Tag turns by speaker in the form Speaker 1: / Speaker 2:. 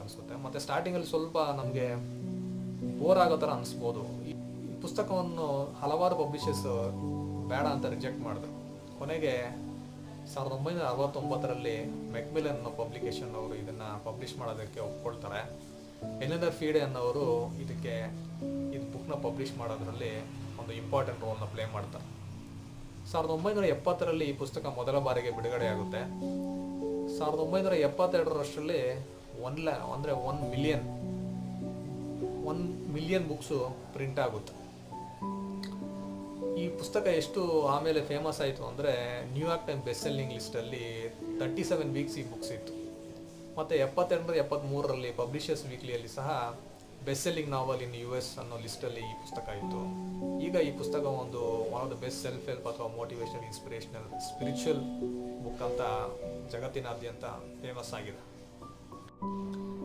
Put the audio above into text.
Speaker 1: ಅನಿಸುತ್ತೆ. ಮತ್ತು ಸ್ಟಾರ್ಟಿಂಗಲ್ಲಿ ಸ್ವಲ್ಪ ನಮಗೆ ಬೋರ್ ಆಗೋ ಥರ ಅನಿಸ್ಬೋದು. ಈ ಪುಸ್ತಕವನ್ನು ಹಲವಾರು ಪಬ್ಲಿಷರ್ಸ್ ಬೇಡ ಅಂತ ರಿಜೆಕ್ಟ್ ಮಾಡಿದ್ರು. ಕೊನೆಗೆ 1969ರಲ್ಲಿ ಮೆಕ್ಮಿಲನ್ ಪಬ್ಲಿಕೇಶನ್ ಅವರು ಇದನ್ನು ಪಬ್ಲಿಷ್ ಮಾಡೋದಕ್ಕೆ ಒಪ್ಕೊಳ್ತಾರೆ. ಎಲಿನರ್ ಫೀಡೆ ಅನ್ನೋರು ಇದು ಬುಕ್ನ ಪಬ್ಲಿಷ್ ಮಾಡೋದ್ರಲ್ಲಿ ಒಂದು ಇಂಪಾರ್ಟೆಂಟ್ ರೋಲ್ನ ಪ್ಲೇ ಮಾಡ್ತಾರೆ. 1970ರಲ್ಲಿ ಈ ಪುಸ್ತಕ ಮೊದಲ ಬಾರಿಗೆ ಬಿಡುಗಡೆ ಆಗುತ್ತೆ. 1972ರಷ್ಟರಲ್ಲಿ 1 ಮಿಲಿಯನ್ ಬುಕ್ಸು ಪ್ರಿಂಟ್ ಆಗುತ್ತೆ. ಈ ಪುಸ್ತಕ ಎಷ್ಟು ಆಮೇಲೆ ಫೇಮಸ್ ಆಯಿತು ಅಂದರೆ ನ್ಯೂಯಾರ್ಕ್ ಟೈಮ್ ಬೆಸ್ಟ್ ಸೆಲ್ಲಿಂಗ್ ಲಿಸ್ಟಲ್ಲಿ 37 ವೀಕ್ಸ್ ಈ ಬುಕ್ಸ್ ಇತ್ತು. ಮತ್ತು 72-73ರಲ್ಲಿ ಪಬ್ಲಿಷರ್ಸ್ ವೀಕ್ಲಿಯಲ್ಲಿ ಸಹ best selling novel in US ಅನ್ನೋ ಲಿಸ್ಟಲ್ಲಿ ಈ ಪುಸ್ತಕ ಇತ್ತು. ಈಗ ಈ ಪುಸ್ತಕ one of the best self help ಅಥವಾ ಮೋಟಿವೇಶನಲ್ ಇನ್ಸ್ಪಿರೇಷನಲ್ ಸ್ಪಿರಿಚುವಲ್ ಬುಕ್ ಅಂತ ಜಗತ್ತಿನಾದ್ಯಂತ ಫೇಮಸ್ ಆಗಿದೆ.